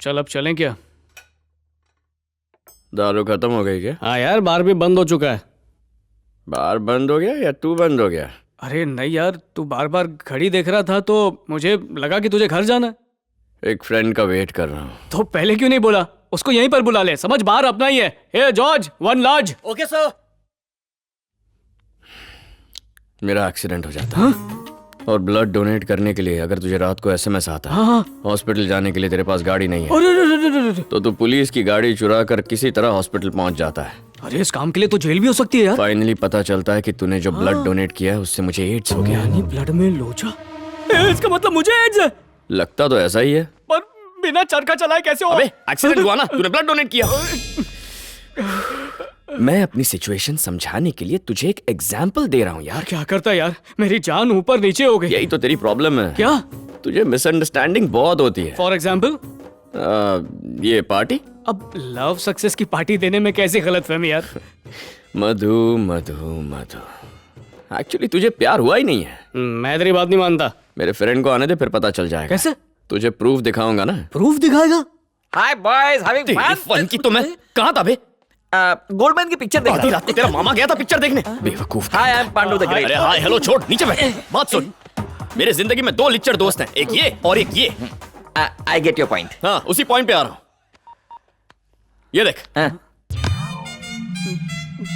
चल अब चलें क्या? दारू खत्म हो गई क्या? हाँ यार, बार भी बंद हो चुका है। बार बंद हो गया या तू बंद हो गया? अरे नहीं यार, तू बार बार घड़ी देख रहा था तो मुझे लगा कि तुझे घर जाना है। एक फ्रेंड का वेट कर रहा हूँ। तो पहले क्यों नहीं बोला? उसको यहीं पर बुला ले, समझ, बाहर अपना ही है। हे जॉर्ज, 1 लार्ज। Okay sir. मेरा एक्सीडेंट हो जाता है और ब्लड डोनेट करने के लिए अगर तुझे रात को एसएमएस आता है, हॉस्पिटल जाने के लिए तेरे पास गाड़ी नहीं है, अरे तो तू पुलिस की गाड़ी चुरा कर किसी तरह हॉस्पिटल पहुंच जाता है। अरे, इस काम के लिए तो जेल भी हो सकती है यार। फाइनली पता चलता है कि तूने जो ब्लड डोनेट किया है उससे मुझे एड्स हो गया। यानी ब्लड में लोचा? इसका मतलब मुझे एड्स है? लगता तो ऐसा ही है। पर बिना चरखा चलाए कैसे हो? अबे एक्सीडेंट हुआ ना, तूने ब्लड डोनेट किया। मैं अपनी सिचुएशन समझाने के लिए तुझे एक एग्जाम्पल दे रहा हूँ यार। क्या करता यार, मेरी जान ऊपर नीचे हो गई। यही तो तेरी प्रॉब्लम है। क्या? तुझे मिसअंडरस्टैंडिंग बहुत होती है। For example? ये पार्टी। अब लव सक्सेस की पार्टी देने में कैसी गलतफहमी यार? मधु मधु मधु, एक्चुअली तुझे प्यार हुआ ही नहीं है। मैं तेरी बात नहीं मानता। मेरे फ्रेंड को आने दे, फिर पता चल जाएगा। कैसे? तुझे प्रूफ दिखाऊंगा ना। प्रूफ दिखाएगा? हाय बॉयज, हैविंग तेरी फन की तो मैं कहाँ था बे? गोल्डमैन की पिक्चर देख आधी रहा रात को तेरा मामा गया था पिक्चर देखने। बेवकूफ। हाय, आई एम पांडु द अरे ग्रेट। हाय हेलो छोड़, नीचे बैठ। बात सुन, मेरे जिंदगी में 2 लिच्चर दोस्त हैं, एक ये और एक ये। I get your point. हाँ, उसी पॉइंट पे आ रहा हूँ। ये देख।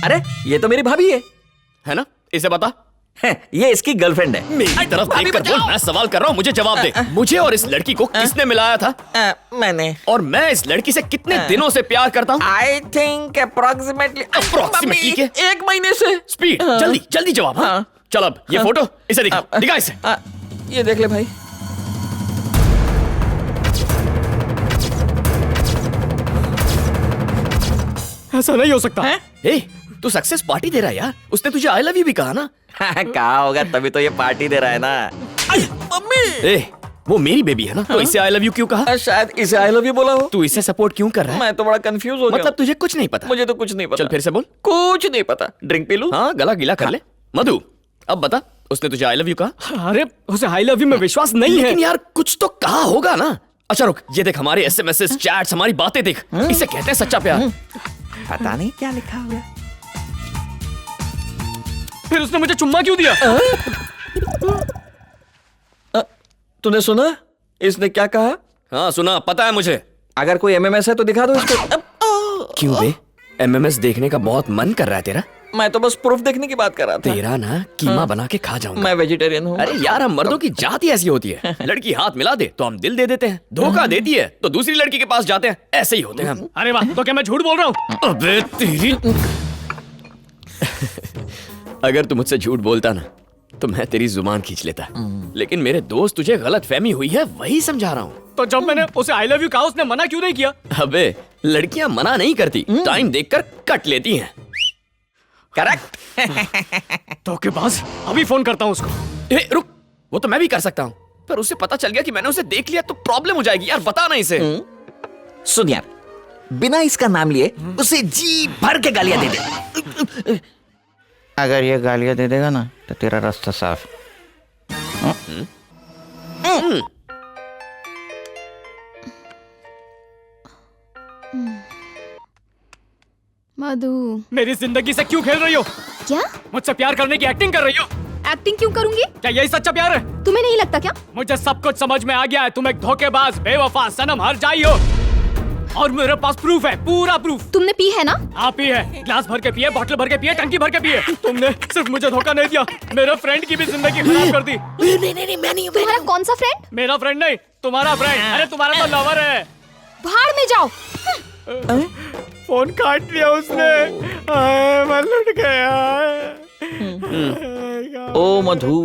अरे ये तो मेरी भाभी है ना? इसे बता। ये इसकी गर्लफ्रेंड है। मेरी तरफ देखकर बोल, मैं सवाल कर रहा हूँ, मुझे जवाब दे। मुझे और इस लड़की को किसने मिलाया था? मैंने। और मैं इस लड़की से कितने दिनों से प्यार करता हूँ? आई थिंक अप्रोक्सीमेटली के 1 महीने से। स्पीड, जल्दी जल्दी जवाब। हाँ। चल अब ये फोटो इसे दिखा इसे। ये देख ले भाई। ऐसा नहीं हो सकता। ए, तू सक्सेस पार्टी दे रहा है यार। उसने तुझे आई लव यू भी कहा ना? कहा होगा, तभी तो ये पार्टी दे रहा है ना। मम्मी। ए, वो मेरी बेबी है ना, तो इसे आई लव यू क्यों कहा? शायद इसे आई लव यू बोला हो। तू इसे सपोर्ट क्यों कर रहा है? मैं तो बड़ा कंफ्यूज हो गया। मतलब तुझे कुछ नहीं पता? मुझे तो कुछ नहीं पता। चल फिर से बोल। कुछ नहीं पता। ड्रिंक पी लूं? हाँ, गला गीला कर ले। मधु, अब बता, उसने तुझे आई लव यू कहा? अरे उसे आई लव यू में विश्वास नहीं है। लेकिन यार कुछ तो कहा होगा ना। अच्छा रुक, ये देख हमारे एसएमएस, चैट्स, हमारी बातें देख। इसे कहते हैं सच्चा प्यार। पता नहीं क्या लिखा हुआ। फिर उसने मुझे चुम्मा क्यों दिया? तूने सुना इसने क्या कहा? हाँ सुना, पता है मुझे। अगर कोई एमएमएस है तो दिखा दो इसको। क्यों बे? एमएमएस देखने का बहुत मन कर रहा है तेरा? मैं तो बस प्रूफ देखने की बात कर रहा था। तेरा ना कीमा बना के खा जाऊंगा। मैं वेजिटेरियन हूँ। अरे यार, हम मर्दों की जात ही ऐसी होती है। लड़की हाथ मिला दे तो हम दिल दे देते हैं, धोखा देती है तो दूसरी लड़की के पास जाते हैं। ऐसे ही होते हैं हम। अरे वाह, तो क्या मैं झूठ बोल रहा हूँ? अबे तेरी अगर तू मुझसे झूठ बोलता ना तो मैं तेरी जुबान खींच लेता। लेकिन मेरे दोस्त, तुझे गलत फहमी हुई है, वही समझा रहा हूँ। तो जब मैंने उसे आई लव यू कहा, उसने मना क्यों नहीं किया? अबे लड़कियां मना नहीं करती, टाइम देखकर कट लेती हैं। करेक्ट। तो के पास अभी फोन करता हूँ उसको। ए, रुक, वो तो मैं भी कर सकता हूँ, पर उसे पता चल गया कि मैंने उसे देख लिया तो प्रॉब्लम हो जाएगी यार। बता ना इसे। सुन यार, बिना इसका नाम लिए उसे जी भर के गालियां दे दे। अगर ये गालियां दे देगा ना तो तेरा रास्ता साफ। मधु, मेरी जिंदगी से क्यों खेल रही हो? क्या मुझसे प्यार करने की एक्टिंग कर रही हो? एक्टिंग क्यों करूंगी? क्या यही सच्चा प्यार है? तुम्हें नहीं लगता क्या? मुझे सब कुछ समझ में आ गया है। तुम एक धोखेबाज, बेवफा, सनम, हर जाई हो। और मेरे पास प्रूफ है, पूरा प्रूफ। तुमने पी है ना? आप ही है, ग्लास भर के पिए, बॉटल भर के पिए, टंकी भर के पिए। तुमने सिर्फ मुझे धोखा नहीं दिया, मेरे फ्रेंड की भी जिंदगी खराब कर दी। नहीं, मैं नहीं। तुम्हारा कौन सा फ्रेंड? मेरा फ्रेंड नहीं, तुम्हारा फ्रेंड। अरे तुम्हारा तो लवर है। भाड़ में जाओ। फोन काट दिया उसने। मैं लुट गया। ओ मधु,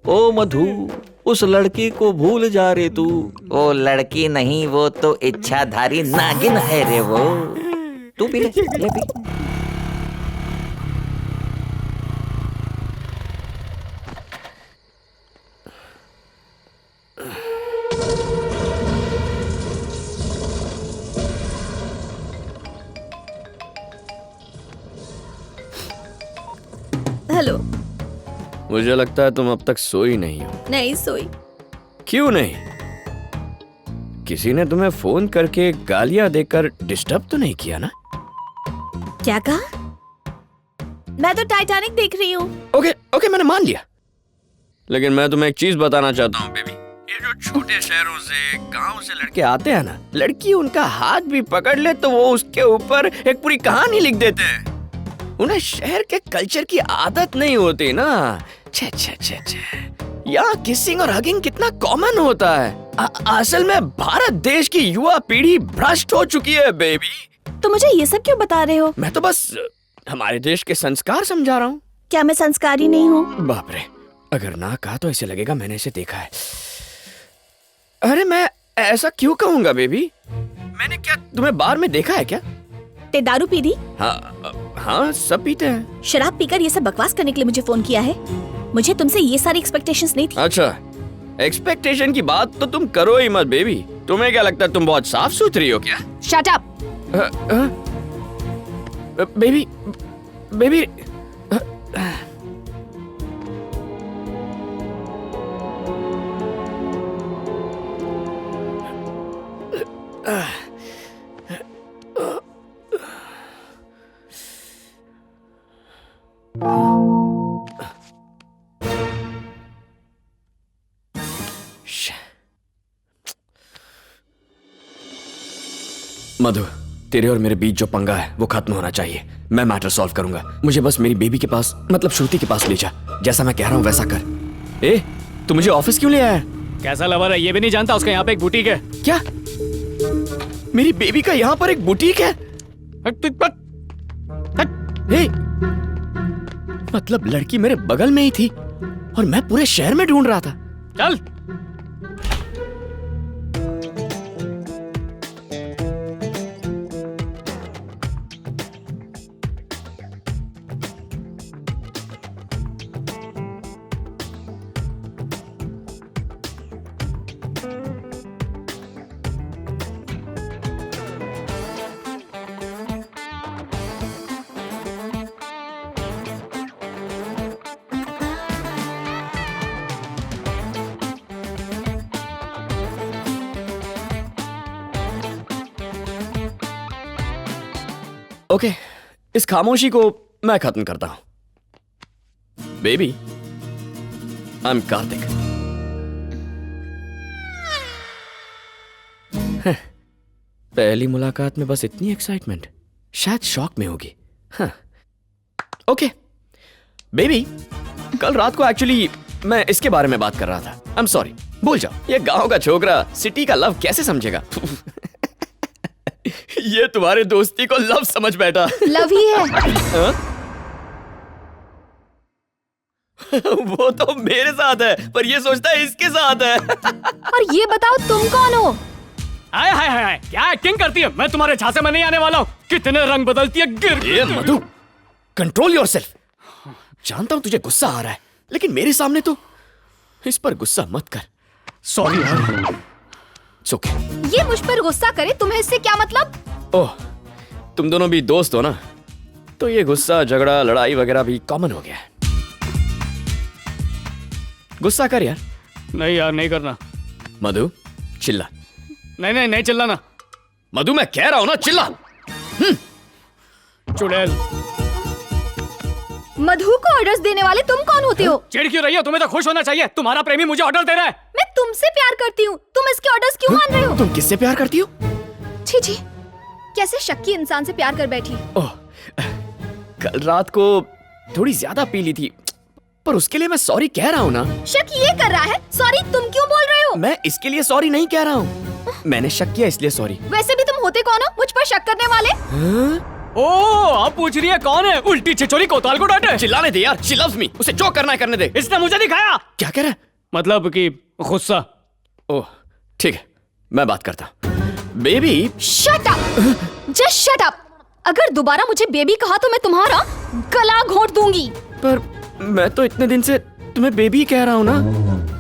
ओ मधु, उस लड़की को भूल जा रे तू। वो लड़की नहीं, वो तो इच्छाधारी नागिन है रे वो। तू पी ले पी। हेलो। मुझे लगता है तुम अब तक सोई नहीं हो। नहीं सोई। क्यों नहीं? किसी ने तुम्हें फोन करके गालियां देकर डिस्टर्ब तो नहीं किया ना? क्या कहा? मैं तो टाइटैनिक देख रही हूँ। ओके मैंने मान लिया, लेकिन मैं तुम्हें एक चीज बताना चाहता हूँ बेबी। ये जो छोटे शहरों से, गांव से लड़के आते हैं ना, लड़की उनका हाथ भी पकड़ ले तो वो उसके ऊपर एक पूरी कहानी लिख देते हैं। उन्हें शहर के कल्चर की आदत नहीं होती ना। छे छे छे छे, यहाँ किसिंग और हगिंग कितना कॉमन होता है। असल में भारत देश की युवा पीढ़ी भ्रष्ट हो चुकी है बेबी। तो मुझे ये सब क्यों बता रहे हो? मैं तो बस हमारे देश के संस्कार समझा रहा हूँ। क्या मैं संस्कारी नहीं हूँ? बाप रे, अगर ना कहा तो ऐसे लगेगा मैंने इसे देखा है। अरे मैं ऐसा क्यों कहूंगा बेबी? मैंने क्या तुम्हें बार में देखा है क्या? ते दारू पी दी? हाँ सब पीते हैं। शराब पीकर ये सब बकवास करने के लिए मुझे फोन किया है? मुझे तुमसे ये सारी एक्सपेक्टेशंस नहीं थी। अच्छा, एक्सपेक्टेशन की बात तो तुम करो ही मत बेबी। तुम्हें क्या लगता है तुम बहुत साफ सुथरी हो क्या? Shut up. बेबी बेबी मधु, तेरे और मेरे बीच जो पंगा है वो खत्म होना चाहिए। मैं मैटर सॉल्व करूंगा। मुझे बस मेरी बेबी के पास, मतलब श्रुति के पास ले जा। जैसा मैं कह रहा हूँ वैसा कर। ए, तू मुझे ऑफिस क्यों ले आया? कैसा लवर है ये भी नहीं जानता? उसका यहाँ पे एक बुटीक है। क्या? मेरी बेबी का यहाँ पर एक बुटीक है? ए, मतलब लड़की मेरे बगल में ही थी और मैं पूरे शहर में ढूंढ रहा था। चल। ओके, इस खामोशी को मैं खत्म करता हूं। Baby, I am Kartik. पहली मुलाकात में बस इतनी एक्साइटमेंट, शायद शॉक में होगी। ओके बेबी, कल रात को एक्चुअली मैं इसके बारे में बात कर रहा था। आई एम सॉरी, भूल जाओ। ये गांव का छोकरा सिटी का लव कैसे समझेगा? ये तुम्हारे दोस्ती को लव समझ बैठा। लव ही है। वो तो मेरे साथ है, पर ये सोचता है इसके साथ है। और ये बताओ तुम कौन हो? हाय हाय हाय, क्या एक्टिंग करती है? मैं तुम्हारे झांसे में नहीं आने वाला हूँ। कितने रंग बदलती है। गिर मधु, कंट्रोल योरसेल्फ। जानता हूं तुझे गुस्सा आ रहा है, लेकिन मेरे सामने तो इस पर गुस्सा मत कर। सॉरी यार। ओके। ये मुझ पर गुस्सा करे, तुम्हें इससे क्या मतलब? ओह, तुम दोनों भी दोस्त हो ना, तो ये गुस्सा, झगड़ा, लड़ाई वगैरह भी कॉमन हो गया है। गुस्सा कर यार। नहीं यार, नहीं करना। मधु, चिल्ला। नहीं चिल्लाना। मधु, मैं कह रहा हूं ना, चिल्ला। चुड़ैल। मधु को ऑर्डर्स देने वाले तुम कौन होते हो? चिढ़ क्यों रही हो? तुम्हें तो खुश होना चाहिए। तुम्हारा प्रेमी मुझे ऑर्डर दे रहा है। मैं तुमसे प्यार करती हूँ, तुम इसके ऑर्डर्स क्यों मान रहे हो? तुम किससे प्यार करती हो? छी छी, कैसे शक्की इंसान से प्यार कर बैठी। ओह, कल रात को थोड़ी ज्यादा पी ली थी, पर उसके लिए मैं सॉरी कह रहा हूँ ना। शक ये कर रहा है, सॉरी तुम क्यों बोल रहे हो? मैं इसके लिए सॉरी नहीं कह रहा हूँ, मैंने शक किया इसलिए सॉरी। वैसे भी तुम होते कौन हो मुझ पर शक करने वाले? ओह, अब पूछ रही है कौन है? उल्टी छिछोरी कोतवाल को डांटे। चिल्लाने दे यार, शी लव्स मी, उसे जो करना है करने दे। इसने मुझे दिखाया। क्या कह रहा है? मतलब कि गुस्सा। ओह ठीक है, मैं बात करता हूँ। Baby. Shut up, just shut up. अगर दोबारा मुझे बेबी कहा तो मैं तुम्हारा गला घोंट दूंगी। पर मैं तो इतने दिन से तुम्हें बेबी कह रहा हूँ ना।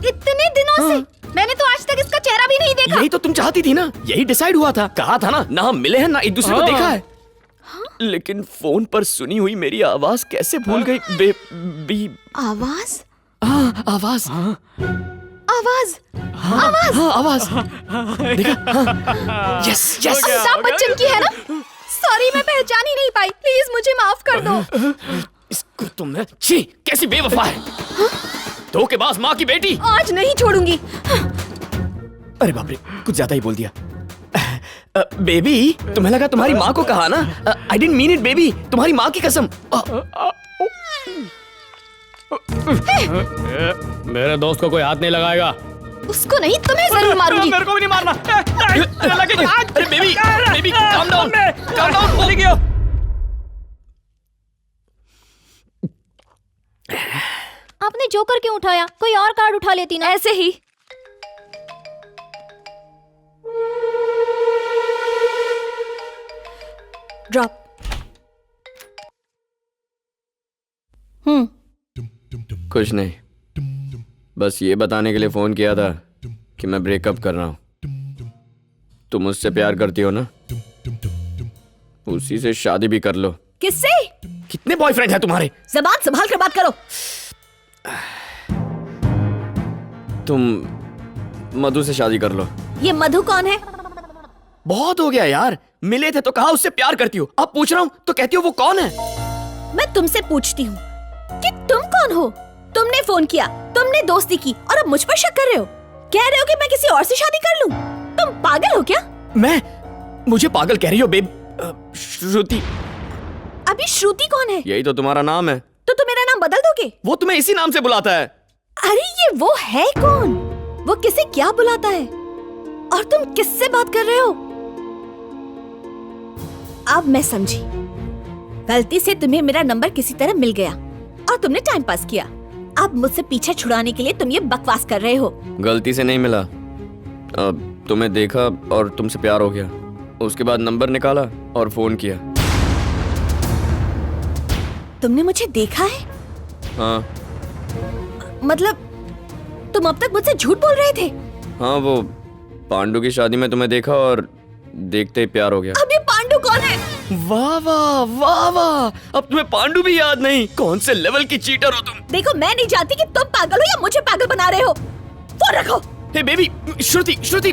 इतने दिनों से मैंने तो आज तक इसका चेहरा भी नहीं देखा। यही तो तुम चाहती थी ना, यही डिसाइड हुआ था। कहा था ना हम मिले हैं ना एक दूसरे को देखा है। लेकिन फोन पर सुनी हुई मेरी आवाज कैसे भूल गई? बेबी। आवाज? आवाज। आवाज हाँ आवाज देखा यस यस अमिताभ बच्चन की है ना? सॉरी, मैं पहचान ही नहीं पाई, प्लीज मुझे माफ कर दो। इसको तुमने छी कैसी बेवफा है धोखेबाज माँ की बेटी आज नहीं छोड़ूंगी। अरे बाप रे कुछ ज्यादा ही बोल दिया बेबी तुम्हें लगा तुम्हारी माँ को कहा ना I didn't mean it baby तुम्हारी माँ की कसम मेरे दोस्त को कोई हाथ नहीं लगाएगा। उसको नहीं, तुम्हें जरूर मारूंगी। मेरे को भी नहीं मारना। अरे बेबी बेबी काम डाउन बोली गया आपने जोकर क्यों उठाया? कोई और कार्ड उठा लेती ना। ऐसे ही। ड्रॉप। कुछ नहीं बस ये बताने के लिए फोन किया था कि मैं ब्रेकअप कर रहा हूँ तुम मुझसे प्यार करती हो ना उसी से शादी भी कर लो। किससे? कितने बॉयफ्रेंड हैं तुम्हारे? जबान संभाल कर बात करो। तुम मधु से शादी कर लो। ये मधु कौन है? बहुत हो गया यार मिले थे तो कहा उससे प्यार करती हो अब पूछ रहा हूँ तो कहती हो वो कौन है? मैं तुमसे पूछती हूँ कि तुम कौन हो? तुमने फोन किया, तुमने दोस्ती की और अब मुझ पर शक कर रहे हो। कह रहे हो कि मैं किसी और से शादी कर लूं। तुम पागल हो क्या? मैं मुझे पागल कह रही हो बेब? श्रुति। अभी श्रुति कौन है? यही तो तुम्हारा नाम है। तो तुम मेरा नाम बदल दोगे? वो तुम्हें इसी नाम से बुलाता है। अरे ये वो है कौन? वो किसे क्या बुलाता है? और तुम किससे बात कर रहे हो? अब मैं समझी। गलती से तुम्हें मेरा नंबर किसी तरह मिल गया और तुमने टाइम पास किया। अब मुझसे पीछे छुड़ाने के लिए तुम ये बकवास कर रहे हो। गलती से नहीं मिला अब तुम्हें देखा और तुमसे प्यार हो गया उसके बाद नंबर निकाला और फोन किया। तुमने मुझे देखा है? हाँ मतलब तुम अब तक मुझसे झूठ बोल रहे थे? हाँ वो पांडु की शादी में तुम्हें देखा और देखते ही प्यार हो गया। अब ये पांडु कौन है? वाह वाह वाह वाह अब तुम्हें पांडु भी याद नहीं? कौन से लेवल की चीटर हो तुम? देखो मैं नहीं जानती कि तुम पागल हो या मुझे पागल बना रहे हो। फोन रखो। हे बेबी श्रुति श्रुति